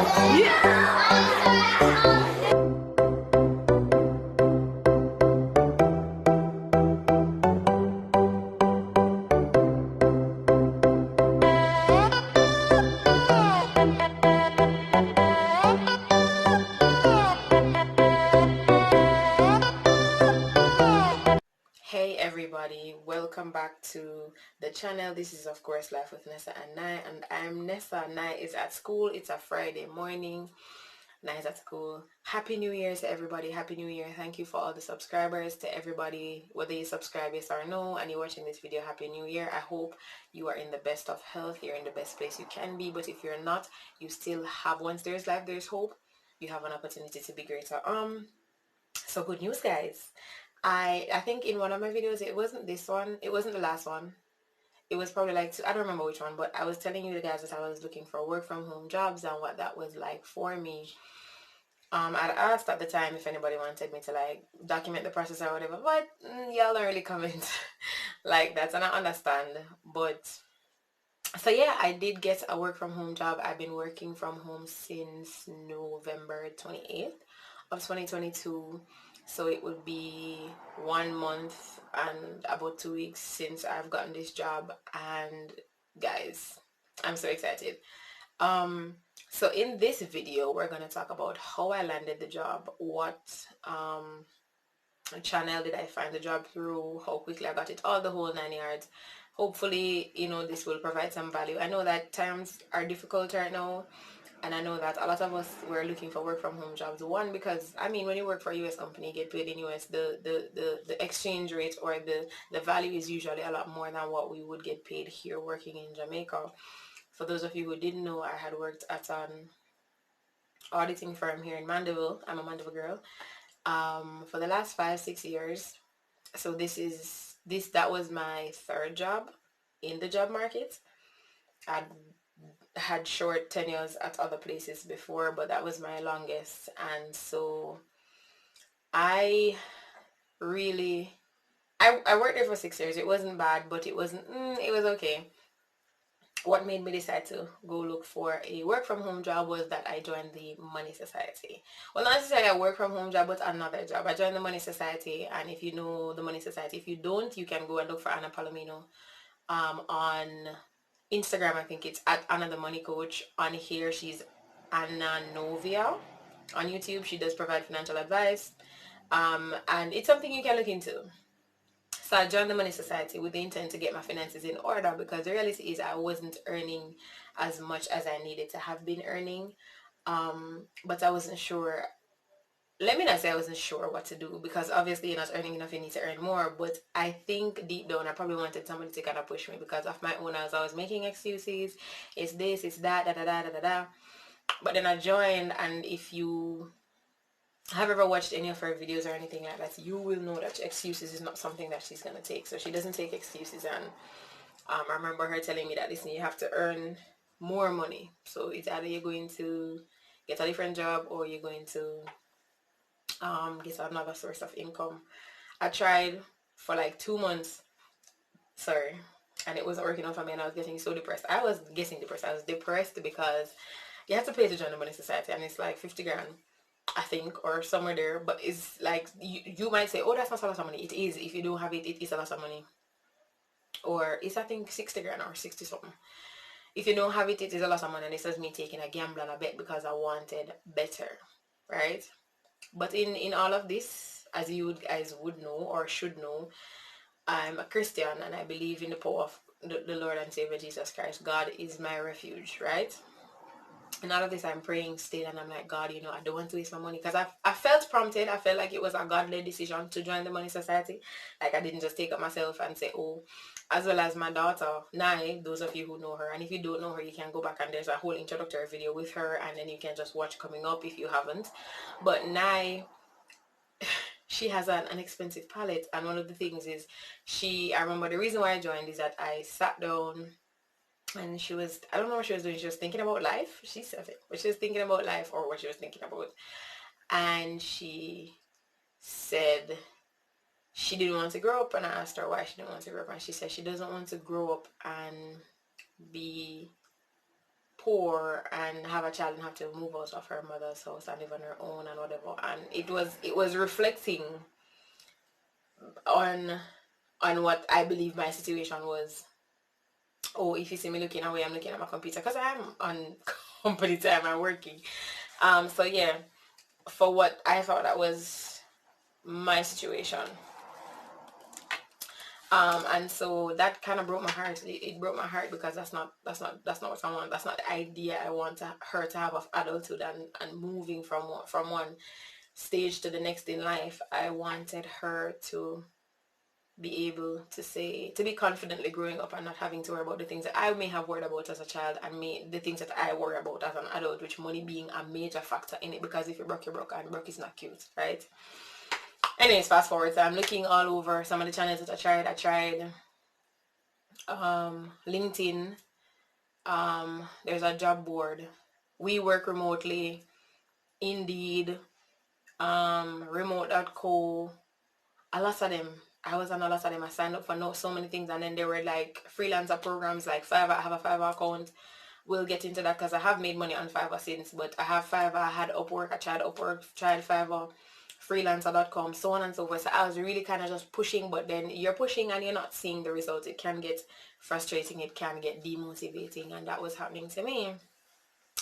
Hey everybody, welcome back to the channel. This is of course Life with Nessa and Nai, and I'm Nessa. Nai is at school. It's a Friday morning. Nai is at school. Happy New Year to everybody. Happy New Year. Thank you for all the subscribers. To everybody, whether you subscribe yes or no and you're watching this video, Happy New Year. I hope you are in the best of health. You're in the best place you can be, but if you're not, you still have, once there's life there's hope. You have an opportunity to be greater. So good news, guys. I think in one of my videos, it wasn't this one, it wasn't the last one, it was probably like I don't remember which one, but I was telling you guys that I was looking for work from home jobs and what that was like for me. I'd asked at the time if anybody wanted me to like document the process or whatever, but y'all don't really comment like that, and I understand. But so yeah, I did get a work from home job. I've been working from home since November 28th of 2022. So it would be 1 month and about 2 weeks since I've gotten this job, and guys, I'm so excited. So in this video, we're gonna talk about how I landed the job, what channel did I find the job through, how quickly I got it, all the whole 9 yards. Hopefully, this will provide some value. I know that times are difficult right now, and I know that a lot of us were looking for work from home jobs. One, because I mean, when you work for a US company, you get paid in US, the exchange rate or the value is usually a lot more than what we would get paid here working in Jamaica. For those of you who didn't know, I had worked at an auditing firm here in Mandeville. I'm a Mandeville girl. For the last 5-6 years. So that was my third job in the job market. I'd had short tenures at other places before, but that was my longest. And so I really I worked there for 6 years. It wasn't bad, but it was okay. What made me decide to go look for a work from home job was that I joined the Money Society. Well, not necessarily a work from home job, but another job. I joined the Money Society, and if you know the Money Society, if you don't, you can go and look for Anna Palomino on Instagram. I think it's at Anna the Money Coach. On here, she's Anna Novia. On YouTube, she does provide financial advice, and it's something you can look into. So I joined the Money Society with the intent to get my finances in order, because the reality is I wasn't earning as much as I needed to have been earning. But I wasn't sure. Let me not say I wasn't sure what to do, because obviously you're not earning enough, you need to earn more. But I think deep down I probably wanted somebody to kind of push me, because of my own, I was always making excuses. It's this, it's that, da da da da da da. But then I joined, and if you have ever watched any of her videos or anything like that, you will know that excuses is not something that she's gonna take. So she doesn't take excuses. And I remember her telling me that, listen, you have to earn more money. So it's either you're going to get a different job or you're going to get another source of income. I tried for like 2 months, sorry, and it wasn't working out for me, and I was getting so depressed. I was getting depressed. I was depressed because you have to pay to join the Money Society, and it's like 50 grand, I think, or somewhere there. But it's like you might say, oh, that's not a lot of money. It is. If you don't have it, it is a lot of money. Or it's, I think, 60 grand or 60 something. If you don't have it, it is a lot of money. And this is me taking a gamble and a bet because I wanted better, right? But in all of this, as you guys would know or should know, I'm a Christian, and I believe in the power of the Lord and Savior Jesus Christ. God is my refuge, right? And out of this, I'm praying still, and I'm like, God, I don't want to waste my money, because I felt prompted. I felt like it was a God-led decision to join the Money Society. Like, I didn't just take up myself and say, oh, as well as my daughter, Nai, those of you who know her. And if you don't know her, you can go back, and there's a whole introductory video with her, and then you can just watch coming up if you haven't. But Nai, she has an expensive palette, and one of the things is I remember the reason why I joined is that I sat down, and she was, I don't know what she was doing. She was thinking about life. She's 7, but she was thinking about life, or what she was thinking about. And she said she didn't want to grow up. And I asked her why she didn't want to grow up. And she said she doesn't want to grow up and be poor and have a child and have to move out of her mother's house and live on her own and whatever, and it was reflecting on what I believe my situation was. Oh, if you see me looking away, I'm looking at my computer because I'm on company time, I'm working. So yeah, for what I thought that was my situation. And so that kind of broke my heart. It broke my heart because that's not what I want. That's not the idea I want her to have of adulthood and moving from one stage to the next in life. I wanted her to be able to be confidently growing up and not having to worry about the things that I may have worried about as a child, and the things that I worry about as an adult, which money being a major factor in it, because if you're broke, you're broke, and broke is not cute, right? Anyways, fast forward. So I'm looking all over some of the channels that I tried LinkedIn. There's a job board. We work remotely. Indeed. Remote.co. A lot of them. I was on a lot of them. I signed up for so many things, and then there were like freelancer programs like Fiverr. I have a Fiverr account. We'll get into that because I have made money on Fiverr since, but I have Fiverr, I had Upwork, I tried Upwork, tried Fiverr, freelancer.com, so on and so forth. So I was really kind of just pushing, but then you're pushing and you're not seeing the results. It can get frustrating, it can get demotivating, and that was happening to me.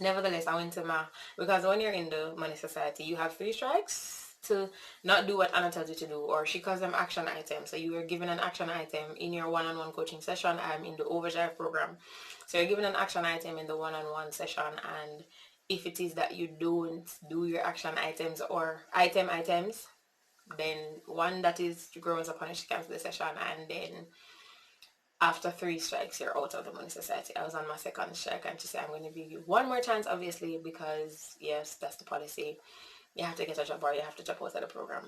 Nevertheless, I went to because when you're in the Money Society, you have 3 strikes to not do what Anna tells you to do, or she calls them action items. So you are given an action item in your one-on-one coaching session. I'm in the Overdrive program. So you're given an action item in the one-on-one session, and if it is that you don't do your action items or items, then one that is grows upon it, she cancels the session, and then after 3 strikes, you're out of the Money Society. I was on my second strike, and she said, I'm going to give you one more chance, obviously, because, yes, that's the policy. You have to get a job or you have to drop out of the program.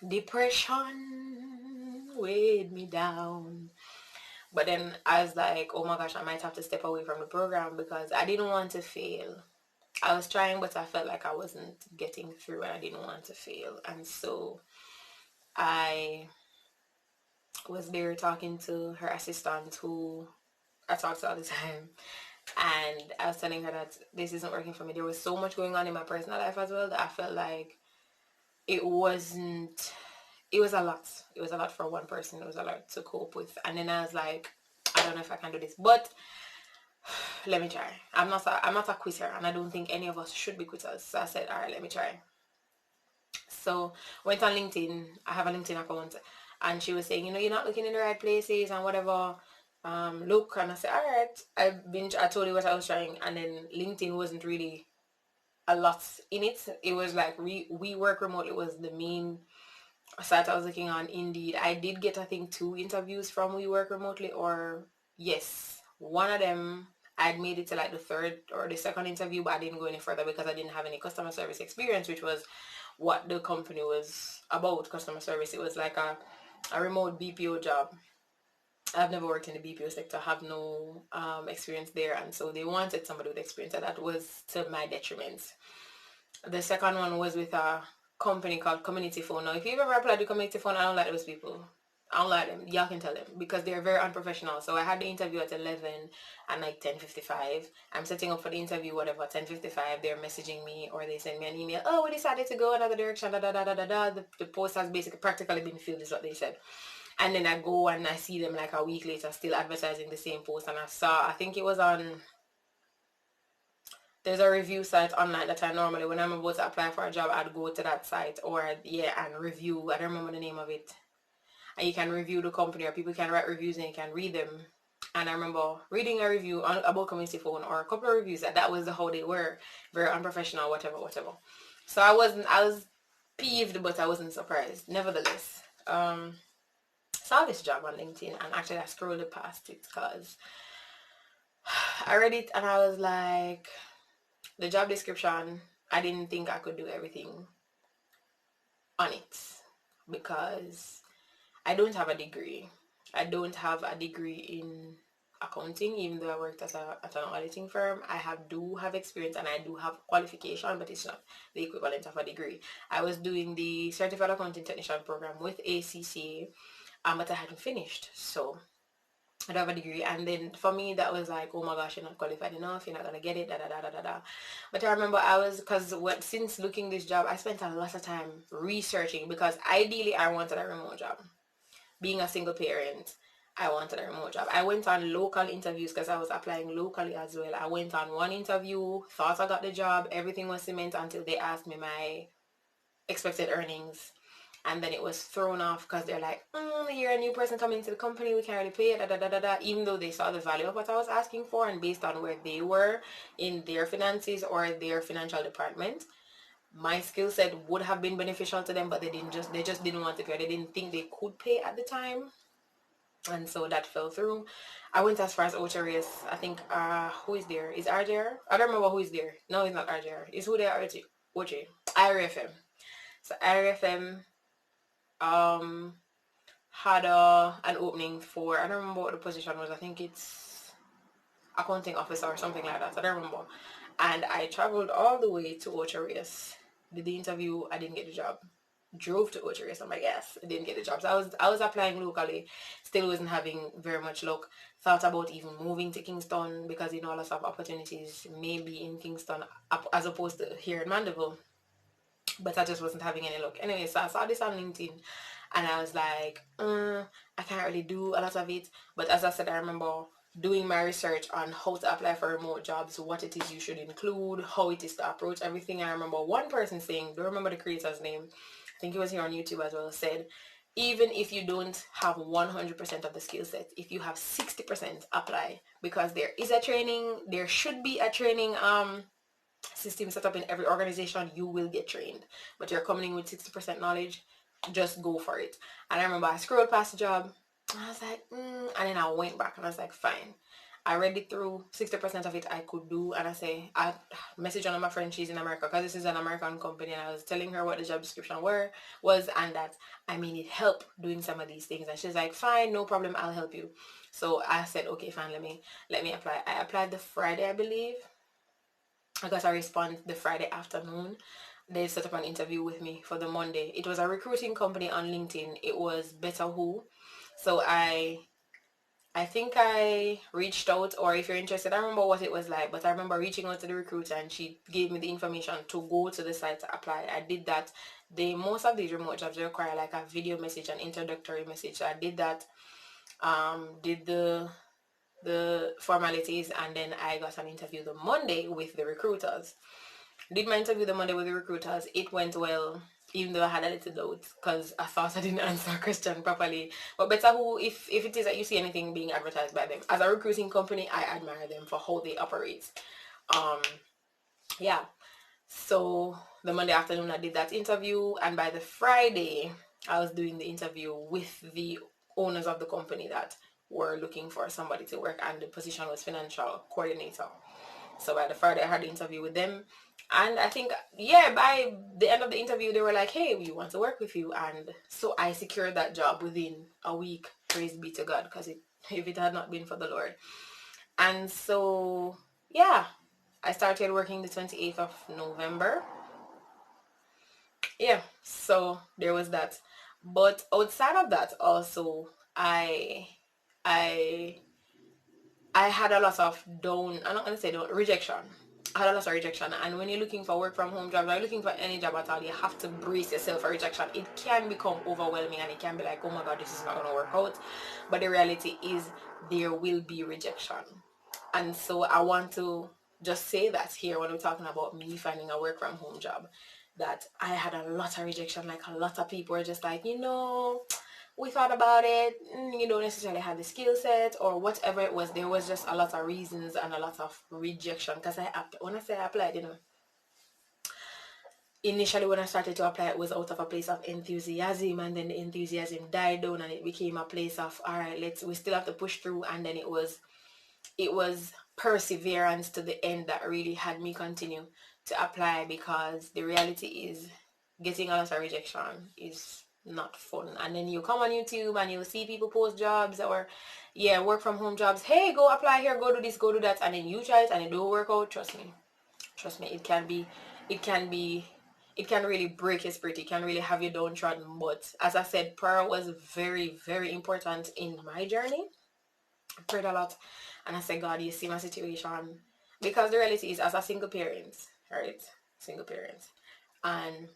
Depression weighed me down. But then I was like, oh my gosh, I might have to step away from the program because I didn't want to fail. I was trying, but I felt like I wasn't getting through and I didn't want to fail. And so I was there talking to her assistant, who I talk to all the time, and I was telling her that this isn't working for me. There was so much going on in my personal life as well that I felt like it was a lot. It was a lot for one person. It was a lot to cope with. And then I was like, I don't know if I can do this, but let me try. I'm not a quitter, and I don't think any of us should be quitters. So I said, all right, let me try. So went on LinkedIn. I have a LinkedIn account, and she was saying, you're not looking in the right places and whatever. Look, and I said, all right. I told you what I was trying, and then LinkedIn wasn't really a lot in it. It was like we work remotely was the main site I was looking on. Indeed, I did get, I think, 2 interviews from We Work Remotely, or yes, one of them I'd made it to like the third or the second interview, but I didn't go any further because I didn't have any customer service experience, which was what the company was about, customer service. It was like a remote BPO job. I've never worked in the BPO sector, have no experience there, and so they wanted somebody with experience, and that was to my detriment. The second one was with a company called Community Phone. Now, if you've ever applied to Community Phone, I don't like those people. I don't like them. Y'all can tell them because they're very unprofessional. So I had the interview at 11 and like 10:55. I'm setting up for the interview, whatever, 10:55. They're messaging me or they send me an email. Oh, we decided to go another direction. Da da da da da da. The post has basically practically been filled, is what they said. And then I go and I see them like a week later still advertising the same post. And I think it was on, there's a review site online that I normally, when I'm about to apply for a job, I'd go to that site and review. I don't remember the name of it. And you can review the company, or people can write reviews and you can read them. And I remember reading a review about Community Phone, or a couple of reviews that was how they were, very unprofessional, whatever. So I was peeved, but I wasn't surprised. Nevertheless, saw this job on LinkedIn, and actually I scrolled past it because I read it and I was like, the job description, I didn't think I could do everything on it because I don't have a degree. I don't have a degree in accounting, even though I worked at an auditing firm. Do have experience and I do have qualification, but it's not the equivalent of a degree. I was doing the Certified Accounting Technician program with ACCA, but I hadn't finished. So I don't have a degree. And then for me, that was like, oh my gosh, you're not qualified enough. You're not gonna get it. Da da da da da da. But I remember I was, because what, since looking this job, I spent a lot of time researching, because ideally I wanted a remote job. Being a single parent, I wanted a remote job. I went on local interviews because I was applying locally as well. I went on one interview, thought I got the job, everything was cement until they asked me my expected earnings. And then it was thrown off because they're like, you're a new person coming into the company, we can't really pay it, da, da, da, da, da. Even though they saw the value of what I was asking for, and based on where they were in their finances or their financial department, my skill set would have been beneficial to them, but they just didn't want to pay. They didn't think they could pay at the time. And so that fell through. I went as far as Ocharius. I think who is there? Is RJ there? I don't remember who is there. No, it's not RJ. It's who they are. Oche. IRFM. So IRFM had an opening for, I don't remember what the position was. I think it's accounting officer or something like that. I don't remember. And I traveled all the way to Ocharius. Did the interview. I didn't get the job. Drove to Ocharius. I'm like, yes, I didn't get the job. So I was applying locally. Still wasn't having very much luck. Thought about even moving to Kingston, because lots of opportunities maybe in Kingston as opposed to here in Mandeville. But I just wasn't having any luck. Anyway, so I saw this on LinkedIn and I was like, I can't really do a lot of it. But as I said, I remember doing my research on how to apply for remote jobs, what it is you should include, how it is to approach everything. I remember one person saying, don't remember the creator's name, I think he was here on YouTube as well, said, even if you don't have 100% of the skill set, if you have 60%, apply, because there should be a training system set up in every organization. You will get trained, but you're coming in with 60% knowledge, just go for it. And I remember I scrolled past the job, I was like, and then I went back and I was like, fine. I read it through. 60% of it I could do, and I messaged one of my friends, she's in America, because this is an American company, and I was telling her what the job description was, and that I mean it helped doing some of these things, and she's like, fine, no problem, I'll help you. So I said, okay, fine, let me apply. I applied the Friday, I believe. I got a response the Friday afternoon. They set up an interview with me for the Monday. It was a recruiting company on LinkedIn. It was Better Who. So I think I reached out, or if you're interested, I don't remember what it was like, but I remember reaching out to the recruiter and she gave me the information to go to the site to apply. I did that. Most of these remote jobs require like a video message, an introductory message. So I did that. Did the formalities, and then I got an interview the Monday with the recruiters. Did my interview the Monday with the recruiters. It went well, even though I had a little doubt because I thought I didn't answer a question properly. But Better Who, if it is that you see anything being advertised by them as a recruiting company, I admire them for how they operate. Yeah. So the Monday afternoon I did that interview, and by the Friday I was doing the interview with the owners of the company that were looking for somebody to work, and the position was financial coordinator. So by the Friday I had the interview with them, and I think, yeah, by the end of the interview they were like, hey, we want to work with you. And so I secured that job within a week. Praise be to God, because if it had not been for the Lord. And so, yeah, I started working the 28th of November. Yeah, so there was that. But outside of that also, I I had a lot of I'm not gonna say rejection. I had a lot of rejection, and when you're looking for work from home jobs, or you're looking for any job at all, you have to brace yourself for rejection. It can become overwhelming, and it can be like, oh my god, this is not gonna work out. But the reality is, there will be rejection, and so I want to just say that here when we're talking about me finding a work from home job, that I had a lot of rejection. Like, a lot of people were just like, we thought about it, you don't necessarily have the skill set or whatever it was. There was just a lot of reasons and a lot of rejection, because when I say I applied, initially when I started to apply, it was out of a place of enthusiasm, and then the enthusiasm died down and it became a place of, all right, we still have to push through. And then it was perseverance to the end that really had me continue to apply, because the reality is, getting a lot of rejection is not fun. And then you come on YouTube and you see people post jobs, or work from home jobs. Hey, go apply here, go do this, go do that, and then you try it and it don't work out. Trust me, it can really break your spirit. It can really have you downtrodden. But as I said, prayer was very, very important in my journey. I prayed a lot, and I said, God, you see my situation, because the reality is, as a single parent, right, single parent, and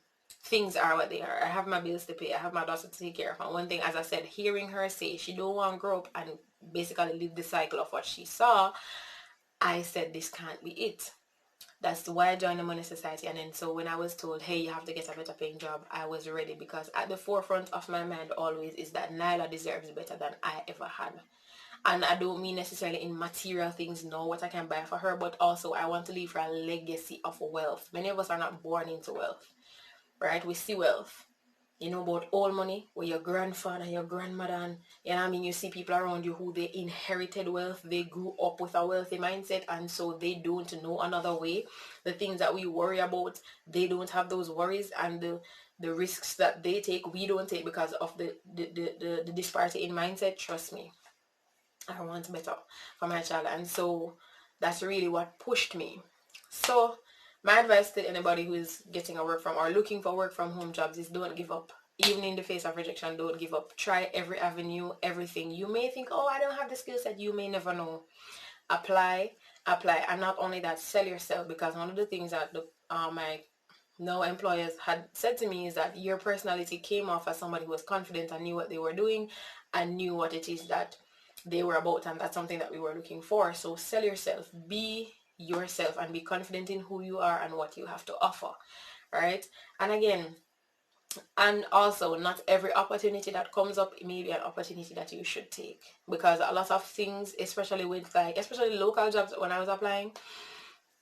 things are what they are. I have my bills to pay. I have my daughter to take care of. And one thing, as I said, hearing her say she don't want to grow up and basically live the cycle of what she saw, I said this can't be it. That's why I joined the Money Society. And then so when I was told, hey, you have to get a better paying job, I was ready, because at the forefront of my mind always is that Nyla deserves better than I ever had. And I don't mean necessarily in material things, no, what I can buy for her, but also I want to leave her a legacy of wealth. Many of us are not born into wealth, right? We see wealth, you know, about old money, where your grandfather, your grandmother, and, you know what I mean, you see people around you who they inherited wealth, they grew up with a wealthy mindset, and so they don't know another way. The things that we worry about, they don't have those worries, and the risks that they take, we don't take, because of the disparity in mindset. Trust me, I want better for my child. And so that's really what pushed me. So my advice to anybody who is getting a work from or looking for work from home jobs is, don't give up. Even in the face of rejection, don't give up. Try every avenue, everything. You may think, oh, I don't have the skill set. You may never know. Apply, apply. And not only that, sell yourself. Because one of the things that my now employers had said to me is that your personality came off as somebody who was confident and knew what they were doing and knew what it is that they were about, and that's something that we were looking for. So sell yourself, be yourself, and be confident in who you are and what you have to offer, right? And again, and also, not every opportunity that comes up may be an opportunity that you should take, because a lot of things, especially with especially local jobs, when I was applying,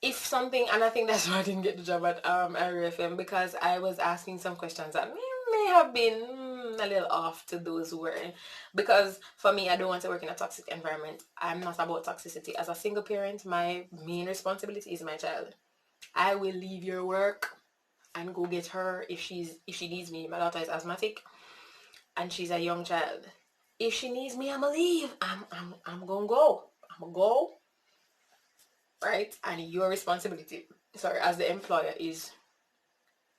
if something, and I think that's why I didn't get the job at RFM, because I was asking some questions that may have been a little off to those who were in, because for me, I don't want to work in a toxic environment. I'm not about toxicity. As a single parent, my main responsibility is my child. I will leave your work and go get her if she needs me. My daughter is asthmatic and she's a young child. If she needs me, I'ma leave. I'm gonna go. I'm gonna go, right? And your responsibility, sorry, as the employer, is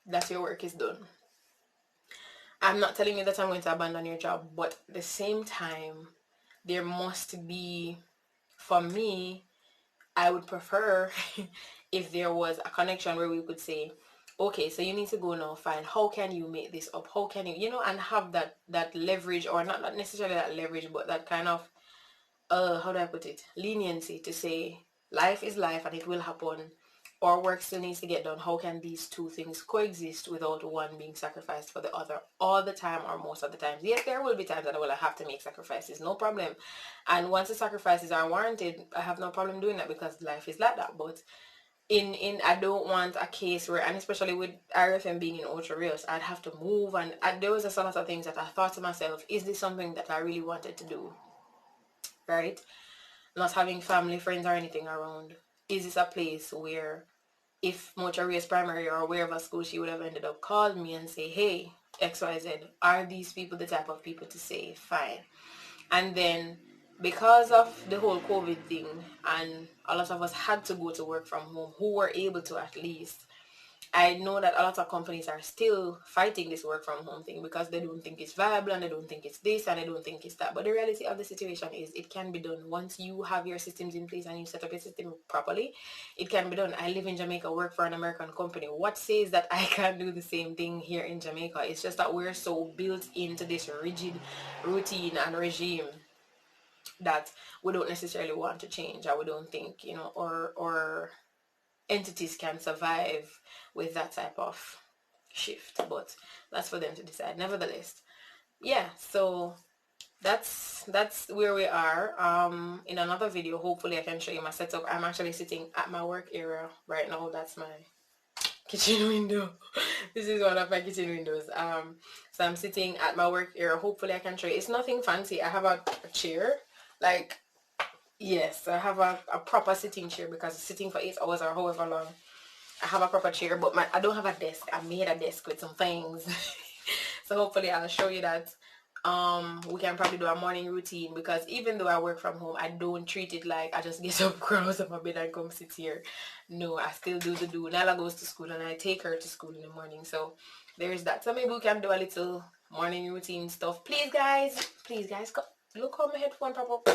that your work is done. I'm not telling you that I'm going to abandon your job, but at the same time, there must be, for me, I would prefer if there was a connection where we could say, okay, so you need to go now, fine, how can you make this up? How can you, and have that leverage, or not necessarily that leverage, but that kind of, how do I put it, leniency to say, life is life and it will happen, or work still needs to get done. How can these two things coexist without one being sacrificed for the other all the time, or most of the times? Yes, there will be times that I will have to make sacrifices, no problem. And once the sacrifices are warranted, I have no problem doing that, because life is like that. But in I don't want a case where, and especially with RFM being in Ultra Reels, I'd have to move, and there was a lot of things that I thought to myself, is this something that I really wanted to do, right? Not having family, friends, or anything around. Is this a place where, if Mocha Race Primary or wherever school she would have ended up, called me and say, hey, XYZ, are these people the type of people to say, fine? And then, because of the whole COVID thing, and a lot of us had to go to work from home, who were able to at least, I know that a lot of companies are still fighting this work from home thing, because they don't think it's viable, and they don't think it's this, and they don't think it's that. But the reality of the situation is, it can be done. Once you have your systems in place and you set up your system properly, it can be done. I live in Jamaica, work for an American company. What says that I can't do the same thing here in Jamaica? It's just that we're so built into this rigid routine and regime that we don't necessarily want to change, or we don't think, or entities can survive with that type of shift. But that's for them to decide. Nevertheless, yeah, so that's where we are. In another video, hopefully I can show you my setup. I'm actually sitting at my work area right now. That's my kitchen window. This is one of my kitchen windows. So I'm sitting at my work area. Hopefully I can show you. It's nothing fancy. I have a chair, like, yes, I have a proper sitting chair, because sitting for 8 hours or however long, I have a proper chair. But I don't have a desk. I made a desk with some things. So hopefully I'll show you that. We can probably do a morning routine, because even though I work from home, I don't treat it like I just get up, crawl out of my bed and come sit here. No, I still do the do. Nala goes to school and I take her to school in the morning. So there's that. So maybe we can do a little morning routine stuff. Please guys, come. Look how my headphone pop up.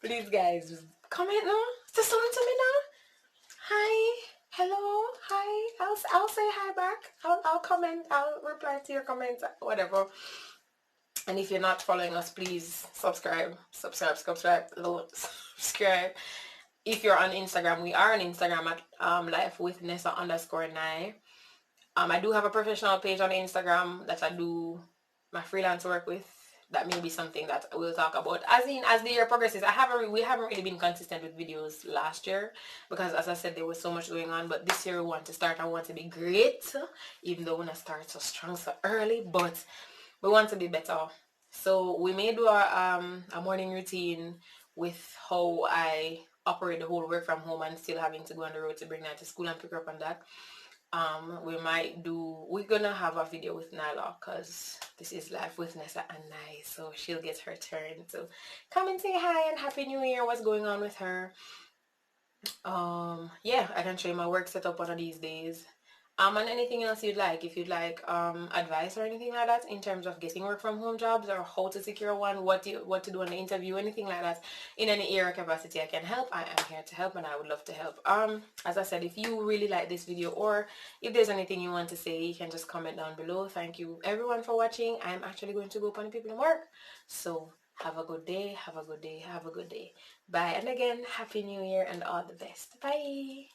Please, guys, comment now. Say something to me now. Hi, hello, hi. I'll say hi back. I'll comment. I'll reply to your comments, whatever. And if you're not following us, please subscribe, subscribe. If you're on Instagram, we are on Instagram at life with Nessa _9. I do have a professional page on Instagram that I do my freelance work with. That may be something that we'll talk about as the year progresses. We haven't really been consistent with videos last year because, as I said, there was so much going on. But this year we want to start. I want to be great, even though when I start so strong so early. But we want to be better. So we may do a morning routine with how I operate the whole work from home and still having to go on the road to bring that to school and pick her up on that. We're gonna have a video with Nyla because this is life with Nessa and Nai, so she'll get her turn. So come and say hi and happy new year. What's going on with her? Yeah, I can show you my work setup one of these days. And anything else you'd like, if you'd like advice or anything like that in terms of getting work from home jobs or how to secure one, what to do on the interview, anything like that, in any area capacity I can help. I am here to help and I would love to help. As I said, if you really like this video or if there's anything you want to say, you can just comment down below. Thank you everyone for watching. I'm actually going to go upon the people in work. So have a good day, have a good day, have a good day. Bye, and again, happy new year and all the best. Bye.